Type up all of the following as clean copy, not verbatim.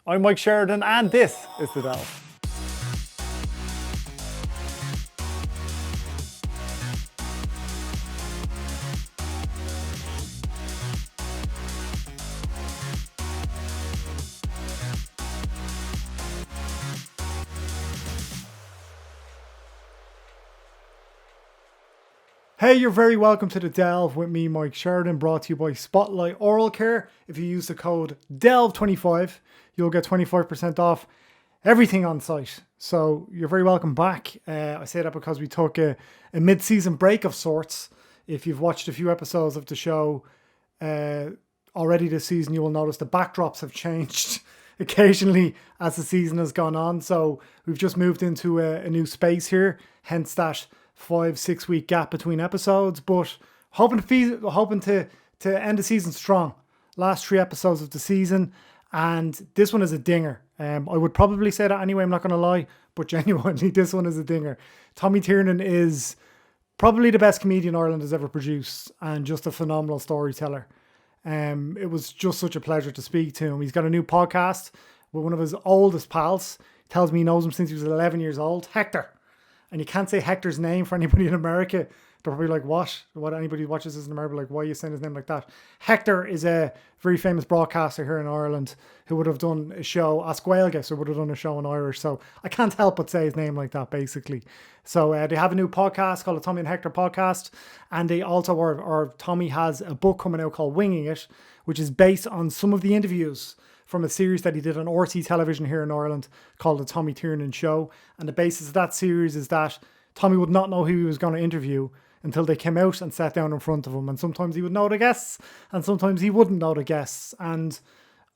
I'm Mike Sheridan, and this is The Delve. Hey, you're very welcome to The Delve with me, Mike Sheridan, brought to you by Spotlight Oral Care. If you use the code DELVE25, you'll get 25% off everything on site. So you're very welcome back. I say that because we took a mid-season break of sorts. If you've watched a few episodes of the show already this season, you will notice the backdrops have changed occasionally as the season has gone on. So we've just moved into a new space here, hence that 5-6 week gap between episodes, but hoping to end the season strong. Last 3 episodes of the season, and this one is a dinger. I would probably say that anyway, I'm not going to lie, but genuinely this one is a dinger. Tommy Tiernan is probably the best comedian Ireland has ever produced, and just a phenomenal storyteller. It was just such a pleasure to speak to him. He's got a new podcast with one of his oldest pals. He tells me he knows him since he was 11 years old, Hector. And you can't say Hector's name for anybody in America. They're probably like, what? Anybody who watches this in America, like, why are you saying his name like that? Hector is a very famous broadcaster here in Ireland who would have done a show, Ask Gaeilge, so would have done a show in Irish. So I can't help but say his name like that, basically. So they have a new podcast called the Tommy and Hector Podcast. And they also, or Tommy has a book coming out called Winging It, which is based on some of the interviews from a series that he did on RT television here in Ireland called the Tommy Tiernan Show. And the basis of that series is that Tommy would not know who he was going to interview until they came out and sat down in front of him. And sometimes he would know the guests and sometimes he wouldn't know the guests. And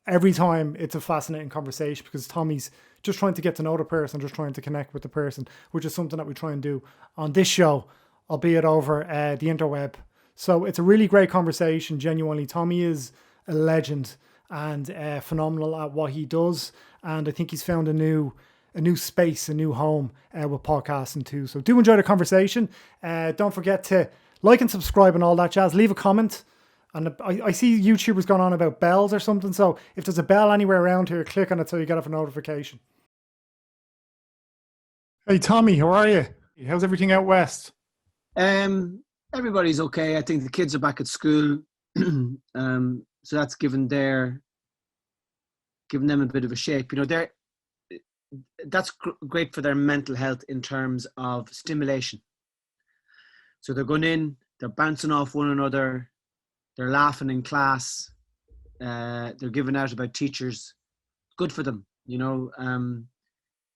every time it's a fascinating conversation because Tommy's just trying to get to know the person, just trying to connect with the person, which is something that we try and do on this show, albeit over the interweb. So it's a really great conversation, genuinely. Tommy is a legend and phenomenal at what he does, and I think he's found a new space, a new home with podcasting too. So do enjoy the conversation. Don't forget to like and subscribe and all that jazz. Leave a comment, and I see YouTubers going on about bells or something, so if there's a bell anywhere around here, click on it so you get off a notification. Hey Tommy, how are you? How's everything out west? Everybody's okay. I think the kids are back at school. So that's given them a bit of a shape. You know, that's great for their mental health in terms of stimulation. So they're going in, they're bouncing off one another, they're laughing in class, they're giving out about teachers. Good for them, you know.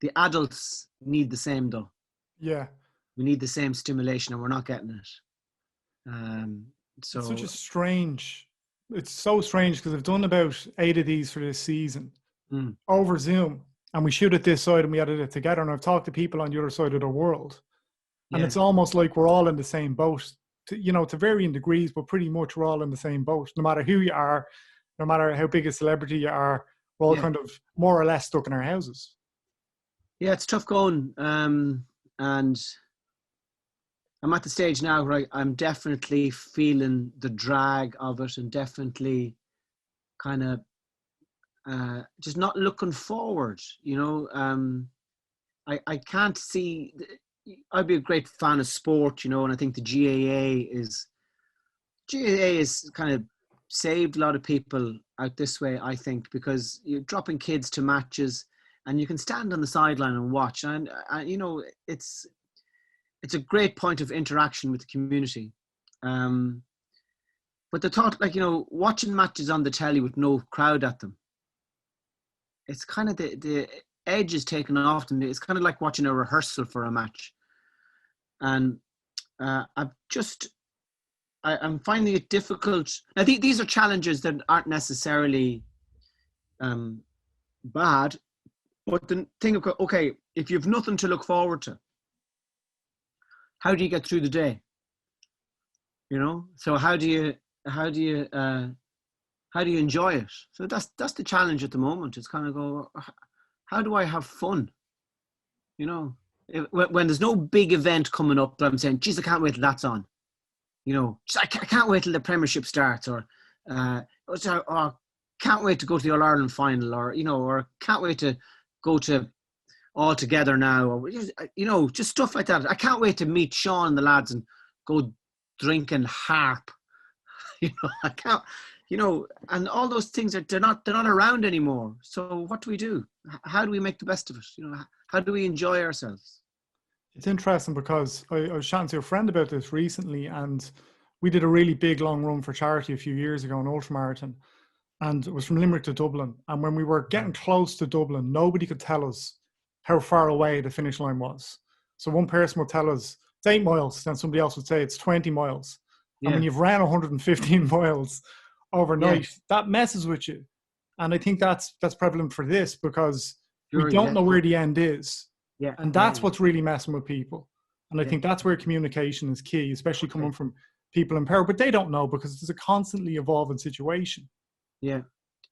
The adults need the same though. Yeah. We need the same stimulation and we're not getting it. So it's such a strange... It's so strange because I've done about 8 of these for this season over Zoom, and we shoot it this side and we edit it together, and I've talked to people on the other side of the world, and it's almost like we're all in the same boat, to varying degrees, but pretty much we're all in the same boat. No matter who you are, no matter how big a celebrity you are, we're all kind of more or less stuck in our houses. Yeah, it's tough going, and I'm at the stage now where I'm definitely feeling the drag of it and definitely kind of just not looking forward, you know. I can't see... I'd be a great fan of sport, you know, and I think the GAA is kind of saved a lot of people out this way, I think, because you're dropping kids to matches and you can stand on the sideline and watch. And you know, it's a great point of interaction with the community. But the thought, like, you know, watching matches on the telly with no crowd at them, it's kind of the edge is taken off to me. It's kind of like watching a rehearsal for a match. And I'm finding it difficult. I think these are challenges that aren't necessarily bad. But the thing of, okay, if you have nothing to look forward to, how do you get through the day? You know, so how do you enjoy it? So that's the challenge at the moment. It's kind of how do I have fun? You know, when there's no big event coming up that I'm saying, geez, I can't wait till that's on. You know, I can't wait till the Premiership starts, or can't wait to go to the All Ireland final, or or can't wait to go to All Together now, or just stuff like that. I can't wait to meet Sean and the lads and go drinking harp. I can't. And all those things they're not around anymore. So what do? How do we make the best of it? How do we enjoy ourselves? It's interesting because I was chatting to a friend about this recently, and we did a really big long run for charity a few years ago, an ultramarathon, and it was from Limerick to Dublin. And when we were getting close to Dublin, nobody could tell us how far away the finish line was. So one person would tell us it's 8 miles, then somebody else would say it's 20 miles. Yeah. And when you've ran 115 miles overnight, that messes with you. And I think that's prevalent for this, because we don't know where the end is. Yeah. And that's what's really messing with people. And I think that's where communication is key, especially coming from people in power. But they don't know, because it's a constantly evolving situation. Yeah.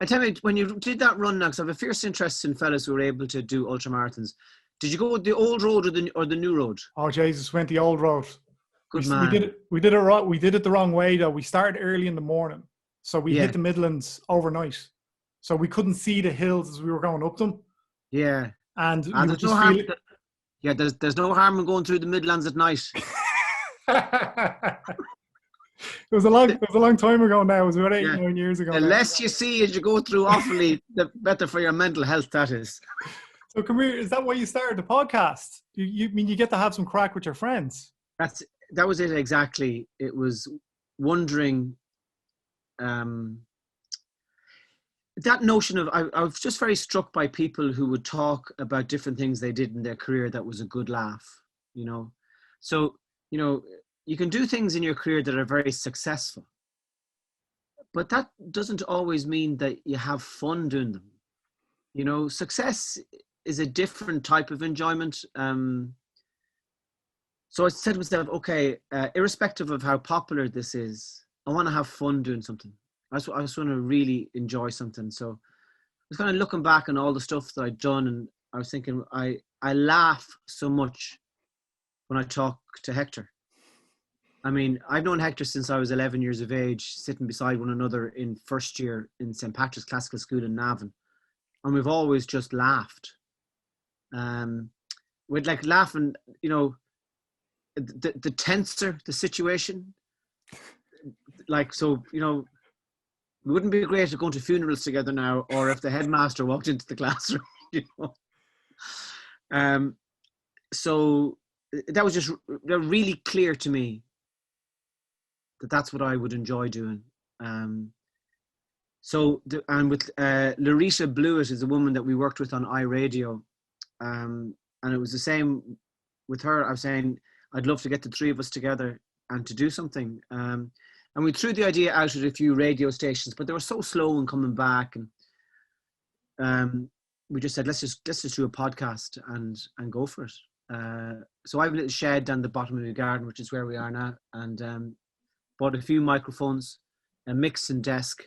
And tell me, when you did that run now, because I have a fierce interest in fellas who are able to do ultramarathons, did you go with the old road or the new road? Oh, Jesus, went the old road. Good man. We did it right. We did it the wrong way, though. We started early in the morning. So we hit the Midlands overnight. So we couldn't see the hills as we were going up them. Yeah. And there's no harm. There's no harm in going through the Midlands at night. It was a long time ago now. It was about 8-9 years ago. The less you see as you go through awfully, the better for your mental health, that is. So come here, is that why you started the podcast? You get to have some crack with your friends. That was it exactly. It was wondering, that notion of, I was just very struck by people who would talk about different things they did in their career that was a good laugh, So, you can do things in your career that are very successful, but that doesn't always mean that you have fun doing them. Success is a different type of enjoyment. So I said to myself, okay, irrespective of how popular this is, I want to have fun doing something. I just want to really enjoy something. So I was kind of looking back on all the stuff that I'd done, and I was thinking, I laugh so much when I talk to Hector. I mean, I've known Hector since I was 11 years of age, sitting beside one another in first year in St. Patrick's Classical School in Navan. And we've always just laughed. We'd like laughing, the tenser the situation. Like, so, it wouldn't be great to go to funerals together now, or if the headmaster walked into the classroom, So that was just really clear to me that's what I would enjoy doing. And with Laurita Blewitt is a woman that we worked with on iRadio, and it was the same with her. I was saying I'd love to get the three of us together and to do something. And we threw the idea out at a few radio stations, but they were so slow in coming back, and we just said let's just do a podcast and go for it. So I have a little shed down the bottom of the garden, which is where we are now, and bought a few microphones, a mixing desk,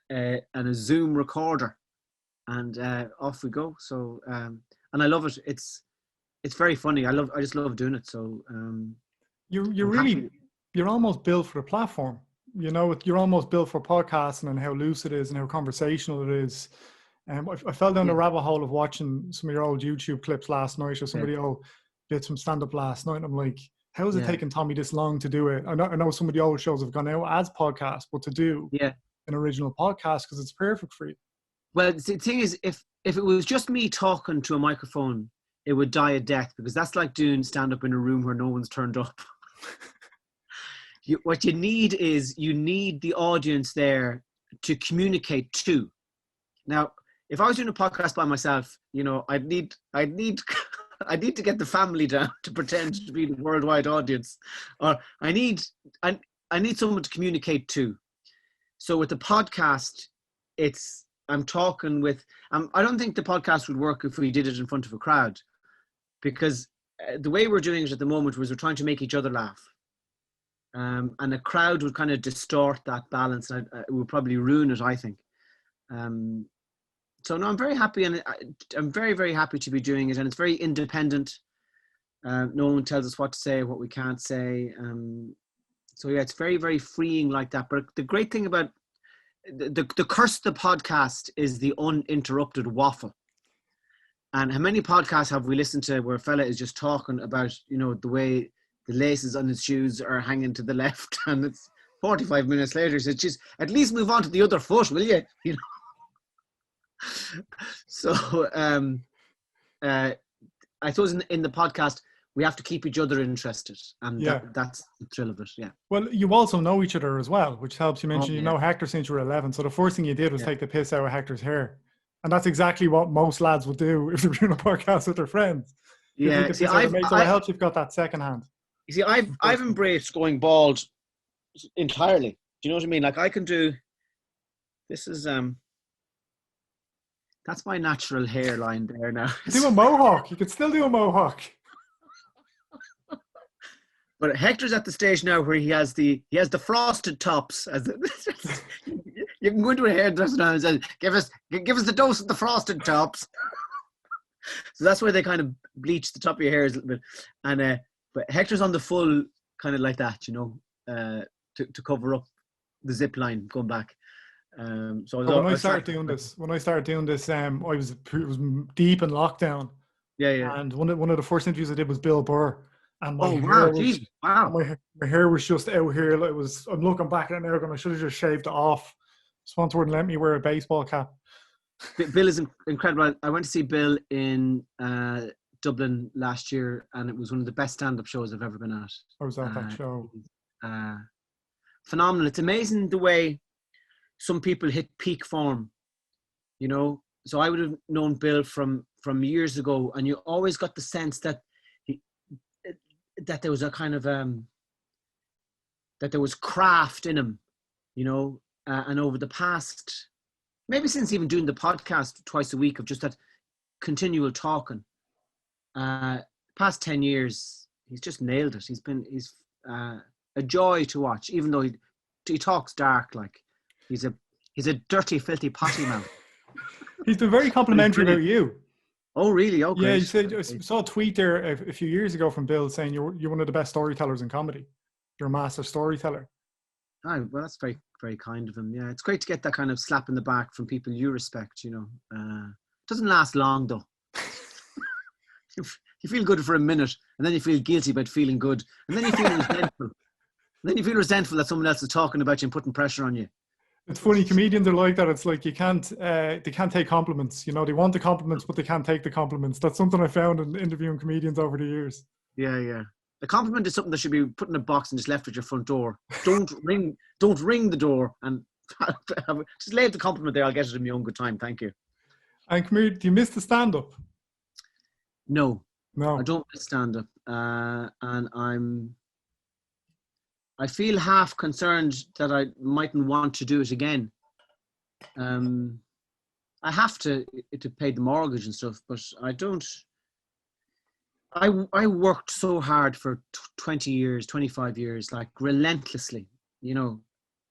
and a Zoom recorder, and off we go. So and I love it. It's very funny. I just love doing it. So you're almost built for a platform. You're almost built for podcasting and how loose it is and how conversational it is. I fell down the rabbit hole of watching some of your old YouTube clips last night, or somebody did some stand-up last night, and I'm like, how is it taking Tommy this long to do it? I know some of the old shows have gone out as podcasts, but to do an original podcast, because it's perfect for you. Well, the thing is, if it was just me talking to a microphone, it would die a death, because that's like doing stand-up in a room where no one's turned up. What you need is the audience there to communicate to. Now, if I was doing a podcast by myself, I'd need to get the family down to pretend to be the worldwide audience, or I need someone to communicate to. So with the podcast, I'm talking with. I don't think the podcast would work if we did it in front of a crowd, because the way we're doing it at the moment was we're trying to make each other laugh. And a crowd would kind of distort that balance, and it would probably ruin it, I think. So no, I'm very happy, and I'm very, very happy to be doing it, and it's very independent. No one tells us what to say, what we can't say. So yeah, it's very, very freeing like that. But the great thing about the curse of the podcast is the uninterrupted waffle. And how many podcasts have we listened to where a fella is just talking about, you know, the way the laces on his shoes are hanging to the left, and it's 45 minutes later, so just at least move on to the other foot, will you? You know. So I suppose in the podcast we have to keep each other interested, and that's the thrill of it. Yeah. Well, you also know each other as well, which helps. You mentioned you know Hector since you were 11, so the first thing you did was take the piss out of Hector's hair, and that's exactly what most lads would do if they're doing a podcast with their friends. Yeah. So it helps you've got that second hand. You see, I've embraced going bald entirely. Do you know what I mean? Like I can do. This is that's my natural hairline there now. Do a mohawk. You could still do a mohawk. But Hector's at the stage now where he has the frosted tops. You can go into a hairdresser now and say, "Give us the dose of the frosted tops." So that's where they kind of bleach the top of your hair a little bit, and but Hector's on the full kind of like that, you know, to cover up the zip line going back. So when I started doing this, it was deep in lockdown. Yeah. And one of the first interviews I did was Bill Burr. And my hair was just out here. I'm looking back at it now, going, I should have just shaved it off. Sponsor wouldn't let me wear a baseball cap. Bill is incredible. I went to see Bill in Dublin last year, and it was one of the best stand-up shows I've ever been at. I was at that show. Phenomenal. It's amazing the way some people hit peak form, you know. So I would have known Bill from years ago, and you always got the sense that that there was a kind of that there was craft in him, you know. And over the past, maybe since even doing the podcast twice a week of just that continual talking, past 10 years, he's just nailed it. He's a joy to watch, even though he talks dark, like he's a dirty, filthy potty man. He's been very complimentary about you. Oh, really? Okay. Yeah, you said, I saw a tweet there a few years ago from Bill saying you're one of the best storytellers in comedy. You're a master storyteller. Oh, well, that's very, very kind of him. Yeah, it's great to get that kind of slap in the back from people you respect, you know. Doesn't last long, though. You feel good for a minute, and then you feel guilty about feeling good, and then you feel resentful. Then you feel resentful that someone else is talking about you and putting pressure on you. It's funny, comedians are like that. It's like they can't take compliments. You know, they want the compliments, but they can't take the compliments. That's something I found in interviewing comedians over the years. Yeah. The compliment is something that should be put in a box and just left at your front door. Don't ring the door, and just leave the compliment there. I'll get it in my own good time. Thank you. And do you miss the stand-up? No, I don't miss stand-up, and I feel half concerned that I mightn't want to do it again. I have to pay the mortgage and stuff, but I don't. I worked so hard for 20 years, 25 years, like relentlessly. You know,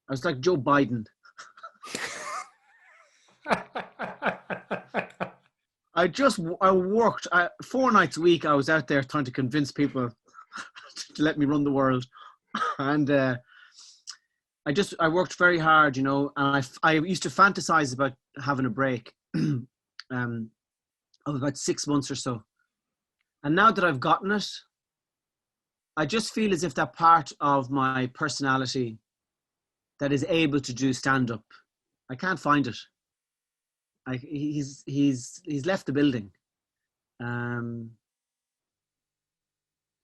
I was like Joe Biden. I worked 4 nights a week. I was out there trying to convince people to let me run the world. And I worked very hard, you know, and I used to fantasize about having a break of about 6 months or so. And now that I've gotten it, I just feel as if that part of my personality that is able to do stand-up, I can't find it. He's left the building.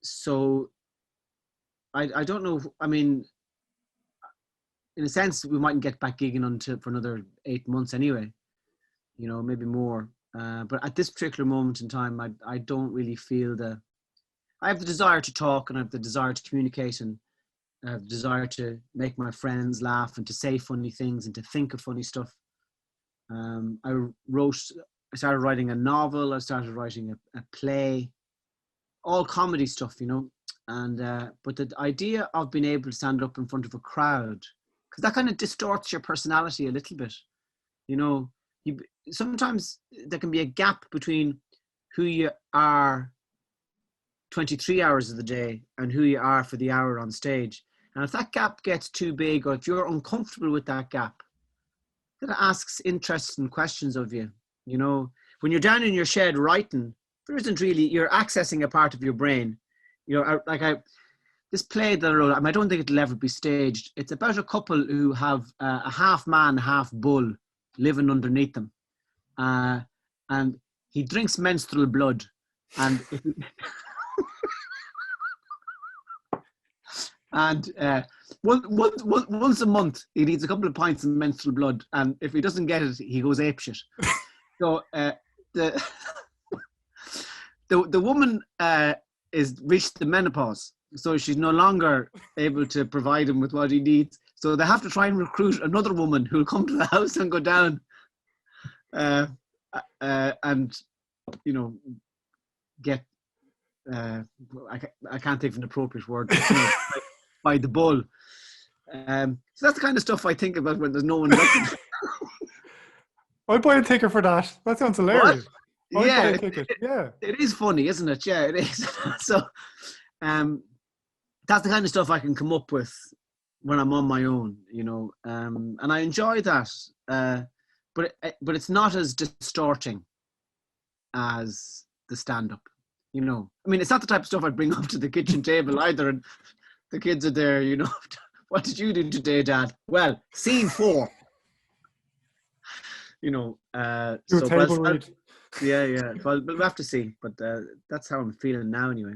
So I don't know. I mean, in a sense, we mightn't get back gigging for another 8 months anyway, you know, maybe more. But at this particular moment in time, I don't really feel I have the desire to talk, and I have the desire to communicate, and I have the desire to make my friends laugh and to say funny things and to think of funny stuff. I started writing a novel. I started writing a play, all comedy stuff, you know. And but the idea of being able to stand up in front of a crowd, because that kind of distorts your personality a little bit, you know. Sometimes there can be a gap between who you are 23 hours of the day and who you are for the hour on stage. And if that gap gets too big, or if you're uncomfortable with that gap, that asks interesting questions of you. You know, when you're down in your shed writing, there isn't really, you're accessing a part of your brain. You know, this play that I wrote, I don't think it'll ever be staged. It's about a couple who have a half man, half bull living underneath them. And he drinks menstrual blood. And once a month, he needs a couple of pints of menstrual blood. And if he doesn't get it, he goes apeshit. So the woman is reached the menopause. So she's no longer able to provide him with what he needs. So they have to try and recruit another woman who will come to the house and go down and, you know, get, I can't think of an appropriate word, by the bull. So that's the kind of stuff I think about when there's no one looking. I'd buy a ticket for that. That sounds hilarious. Yeah, yeah. It is funny, isn't it? Yeah, it is. So that's the kind of stuff I can come up with when I'm on my own, you know, and I enjoy that. But it's not as distorting as the stand-up, you know. I mean, it's not the type of stuff I'd bring up to the kitchen table either, and the kids are there, you know. What did you do today, Dad? Well, scene 4. You know, so table read. Yeah. Well, we'll have to see, but that's how I'm feeling now, anyway.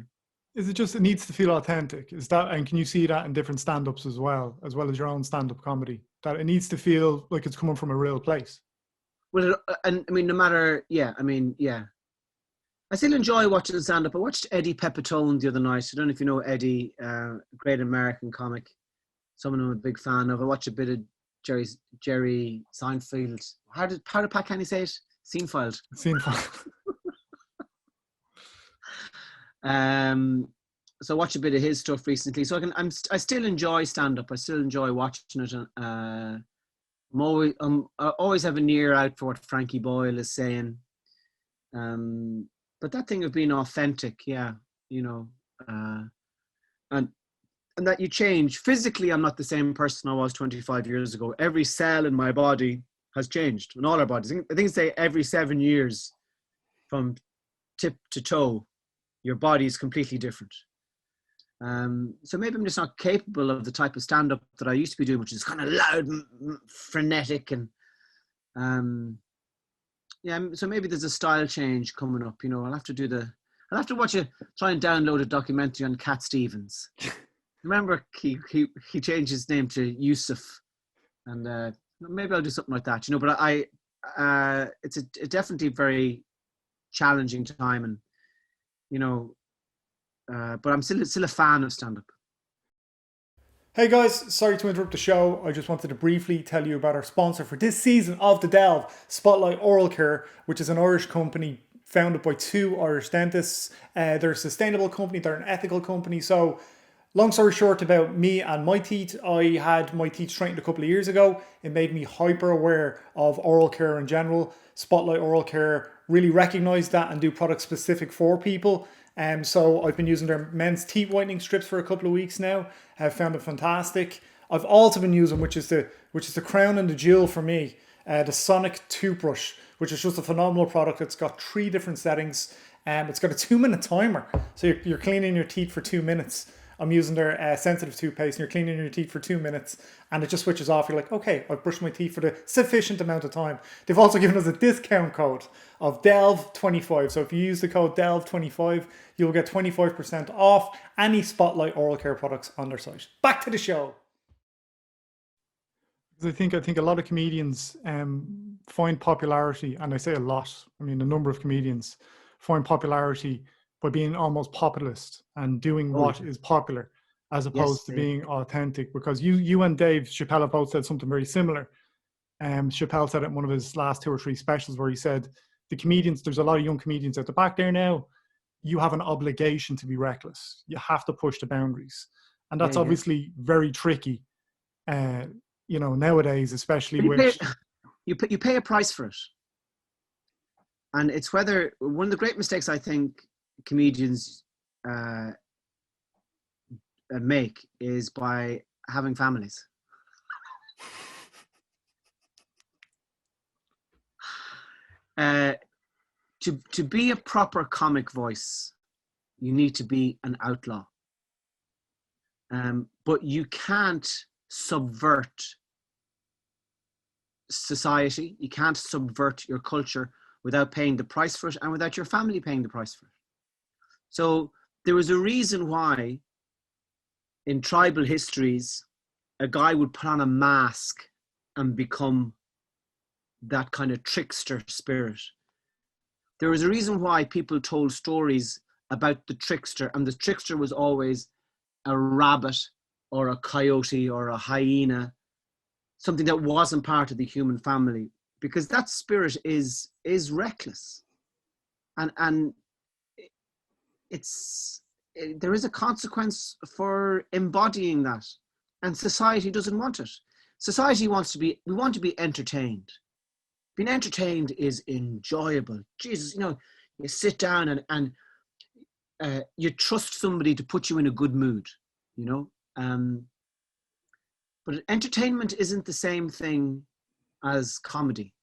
Is it just it needs to feel authentic? Is that, and can you see that in different stand-ups as well as your own stand-up comedy? That it needs to feel like it's coming from a real place. Well, and I mean, no matter, yeah. I still enjoy watching stand-up. I watched Eddie Pepitone the other night. I don't know if you know Eddie, great American comic. Someone I'm a big fan of. I watched a bit of Jerry Seinfeld. How did Pat Kenny say it? Seinfeld. So I watched a bit of his stuff recently. So I still enjoy stand-up. I still enjoy watching it. I always have an ear out for what Frankie Boyle is saying. But that thing of being authentic, yeah, you know, and that you change. Physically, I'm not the same person I was 25 years ago. Every cell in my body has changed, in all our bodies. I think say every 7 years, from tip to toe, your body is completely different. So maybe I'm just not capable of the type of stand-up that I used to be doing, which is kind of loud, frenetic, and so maybe there's a style change coming up. You know, I'll have to try and download a documentary on Cat Stevens. Remember, he changed his name to Yusuf, and maybe I'll do something like that. You know, but it's a definitely very challenging time, and you know, but I'm still a fan of stand-up. Hey guys, sorry to interrupt the show. I just wanted to briefly tell you about our sponsor for this season of The Delve, Spotlight Oral Care, which is an Irish company founded by 2 Irish dentists. They're a sustainable company, they're an ethical company. So, long story short about me and my teeth, I had my teeth straightened a couple of years ago. It made me hyper aware of oral care in general. Spotlight Oral Care really recognise that and do products specific for people. So I've been using their men's teeth whitening strips for a couple of weeks now. I've found it fantastic. I've also been using, which is the crown and the jewel for me, the Sonic toothbrush, which is just a phenomenal product. It's got 3 different settings. It's got a 2-minute timer, so you're cleaning your teeth for 2 minutes. I'm using their sensitive toothpaste, and you're cleaning your teeth for 2 minutes, and it just switches off. You're like, okay, I've brushed my teeth for the sufficient amount of time. They've also given us a discount code of DELVE25. So if you use the code DELVE25, you'll get 25% off any Spotlight oral care products on their site. Back to the show. I think a lot of comedians find popularity, and I say a lot, I mean a number of comedians find popularity by being almost populist and doing what is popular, as opposed to being authentic. Because you and Dave Chappelle have both said something very similar. Chappelle said it in one of his last 2 or 3 specials, where he said, the comedians, there's a lot of young comedians at the back there now, you have an obligation to be reckless. You have to push the boundaries. And that's obviously very tricky, you know, nowadays, especially you pay a price for it. And it's whether, one of the great mistakes I think comedians make is by having families. To be a proper comic voice, you need to be an outlaw. But you can't subvert society. You can't subvert your culture without paying the price for it and without your family paying the price for it. So there was a reason why in tribal histories, a guy would put on a mask and become that kind of trickster spirit. There was a reason why people told stories about the trickster, and the trickster was always a rabbit or a coyote or a hyena, something that wasn't part of the human family, because that spirit is reckless, and there is a consequence for embodying that, and society doesn't want it. Society we want to be entertained. Being entertained is enjoyable. Jesus, you sit down and you trust somebody to put you in a good mood, but entertainment isn't the same thing as comedy.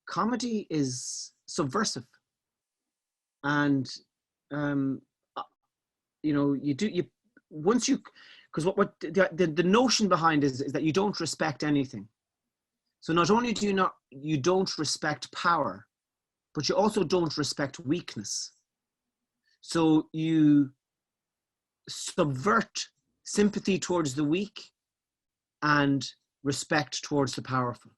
Comedy is subversive, and because what the notion behind is that you don't respect anything. So not only do you don't respect power, but you also don't respect weakness. So you subvert sympathy towards the weak and respect towards the powerful.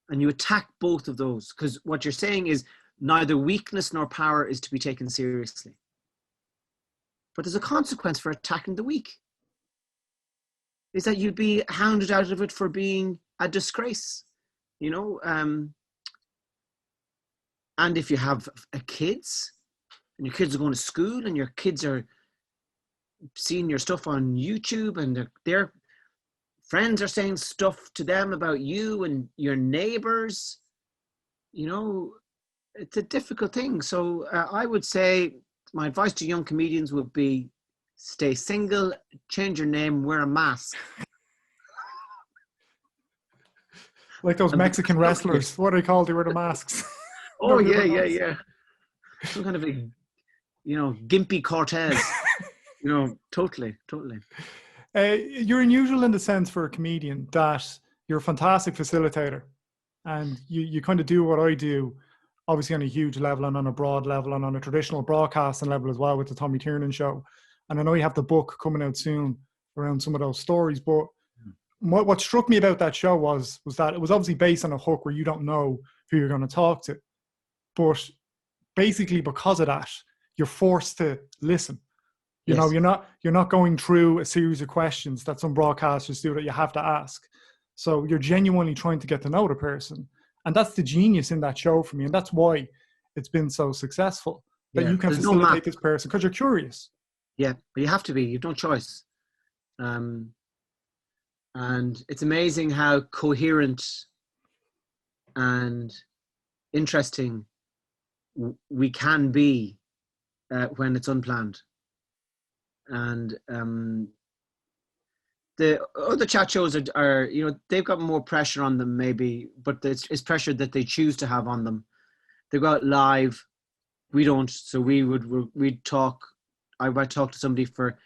And you attack both of those, because what you're saying is neither weakness nor power is to be taken seriously. But there's a consequence for attacking the weak. Is that you'd be hounded out of it for being a disgrace, and if you have kids and your kids are going to school and your kids are seeing your stuff on YouTube and their friends are saying stuff to them about you and your neighbors, it's a difficult thing. So I would say my advice to young comedians would be stay single, change your name, wear a mask. Like those Mexican wrestlers. What are they called? They wear the masks. Oh, yeah. Some kind of a, gimpy Cortez. Totally. You're unusual in the sense for a comedian that you're a fantastic facilitator. And you kind of do what I do, obviously on a huge level and on a broad level and on a traditional broadcasting level as well with the Tommy Tiernan Show. And I know you have the book coming out soon around some of those stories, but what struck me about that show was that it was obviously based on a hook where you don't know who you're going to talk to. But basically because of that, you're forced to listen. You know, you're not going through a series of questions that some broadcasters do that you have to ask. So you're genuinely trying to get to know the person. And that's the genius in that show for me. And that's why it's been so successful. That you can facilitate this person because you're curious. Yeah, but you have to be. You've no choice. And it's amazing how coherent and interesting we can be when it's unplanned. And the other chat shows are they've got more pressure on them maybe, but it's pressure that they choose to have on them. They go out live. We don't. So we'd talk. I might talk to somebody for,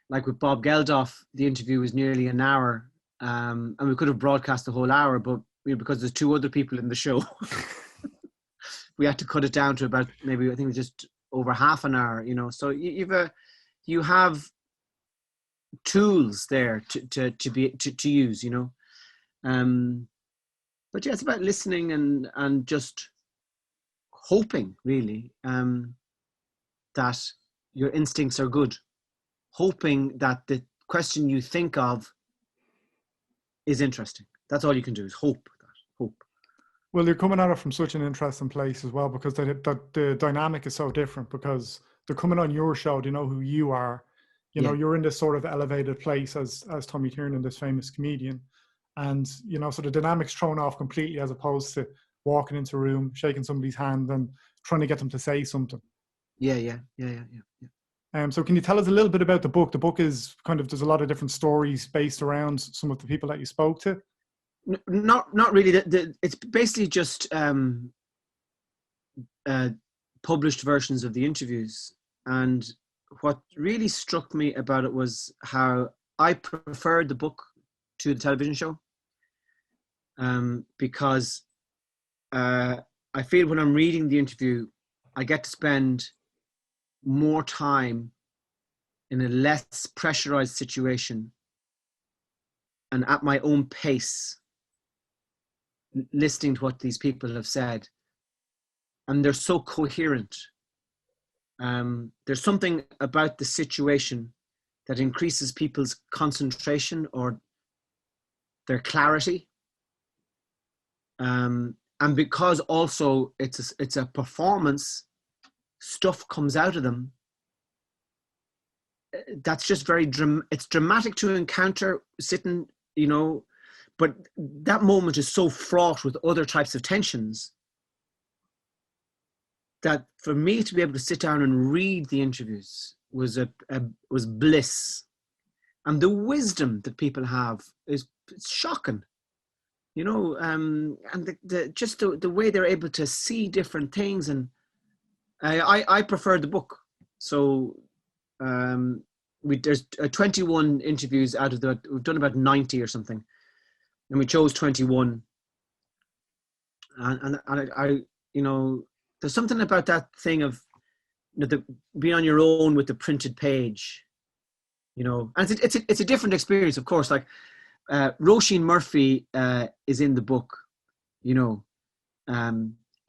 like with Bob Geldof, the interview was nearly an hour, and we could have broadcast the whole hour, but because there's two other people in the show, we had to cut it down to about maybe, I think it was just over half an hour. So you have tools there to use. But yeah, it's about listening and just hoping really that your instincts are good. Hoping that the question you think of is interesting. That's all you can do is hope. Well, you're coming at it from such an interesting place as well, because the dynamic is so different, because they're coming on your show, they know who you are. You're in this sort of elevated place as Tommy Tiernan, this famous comedian. And, so the dynamic's thrown off completely, as opposed to walking into a room, shaking somebody's hand and trying to get them to say something. Yeah. So can you tell us a little bit about the book? The book is there's a lot of different stories based around some of the people that you spoke to. Not really. It's basically just published versions of the interviews. And what really struck me about it was how I preferred the book to the television show, because I feel when I'm reading the interview, I get to spend more time in a less pressurized situation and at my own pace, listening to what these people have said. And they're so coherent. There's something about the situation that increases people's concentration or their clarity. And because also it's a performance, stuff comes out of them. That's just it's dramatic to encounter sitting, but that moment is so fraught with other types of tensions that for me to be able to sit down and read the interviews was bliss. And the wisdom that people have it's shocking, and the way they're able to see different things. And I prefer the book. So there's 21 interviews out of we've done about 90 or something, and we chose 21. And I there's something about that thing of being on your own with the printed page, and it's a different experience, of course. Like Roisin Murphy is in the book, I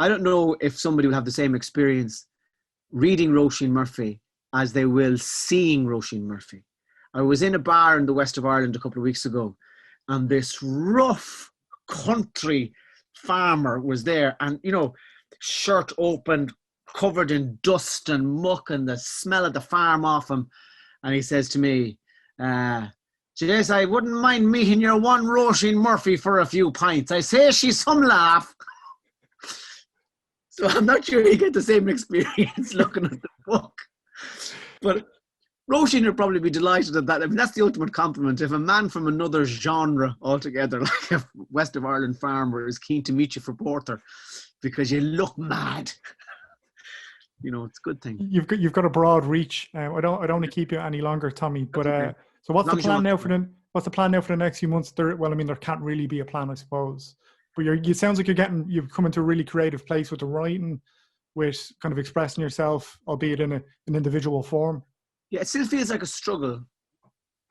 don't know if somebody will have the same experience reading Roisin Murphy as they will seeing Roisin Murphy. I was in a bar in the west of Ireland a couple of weeks ago, and this rough country farmer was there, and shirt open, covered in dust and muck and the smell of the farm off him. And he says to me, Jess, I wouldn't mind meeting your one Roisin Murphy for a few pints. I say she's some laugh. So I'm not sure you get the same experience looking at the book. But Roisin would probably be delighted at that. I mean, that's the ultimate compliment. If a man from another genre altogether, like a West of Ireland farmer, is keen to meet you for porter because you look mad, it's a good thing. You've got a broad reach. I don't want to keep you any longer, Tommy. But okay. So what's the plan now for the next few months? There can't really be a plan, I suppose. But it sounds like you've come into a really creative place with the writing, with kind of expressing yourself, albeit in an individual form. Yeah, it still feels like a struggle,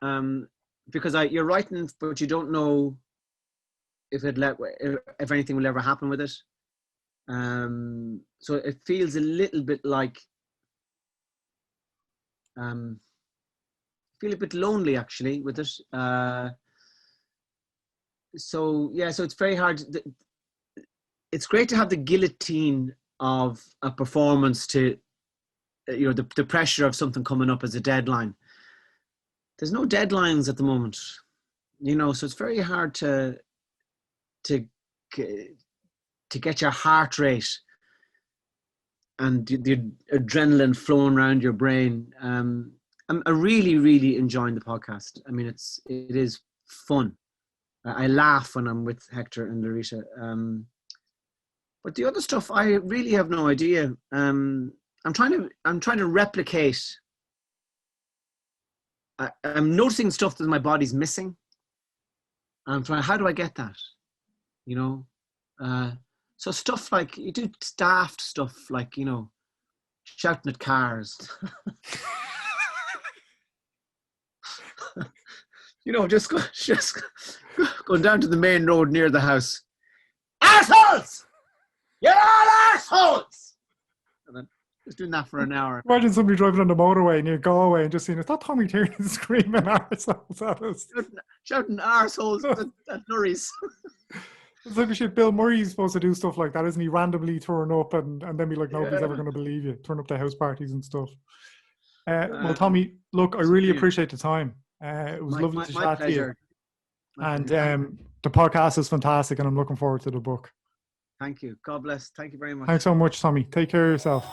because you're writing, but you don't know if anything will ever happen with it. So it feels a little bit like, feel a bit lonely actually with it. So it's very hard. It's great to have the guillotine of a performance to, the pressure of something coming up as a deadline. There's no deadlines at the moment, so it's very hard to get your heart rate and the adrenaline flowing around your brain. I'm really, really enjoying the podcast. I mean, it is fun. I laugh when I'm with Hector and Laurita. But the other stuff, I really have no idea. I'm trying to replicate. I'm noticing stuff that my body's missing. I'm trying. How do I get that? So stuff like you do daft stuff like shouting at cars. Just going down to the main road near the house. Assholes! You're all assholes! And then just doing that for an hour. Imagine somebody driving on the motorway near Galway and just seeing, is that Tommy Tiernan screaming arseholes at us? Shouting arseholes at lorries. It's like shit. Bill Murray's supposed to do stuff like that, isn't he? Randomly turn up and then be like, nobody's ever going to believe you. Turn up to house parties and stuff. Well, Tommy, look, I really appreciate the time. It was lovely to chat to you. And the podcast is fantastic, and I'm looking forward to the book. Thank you. God bless. Thank you very much. Thanks so much, Tommy. Take care of yourself.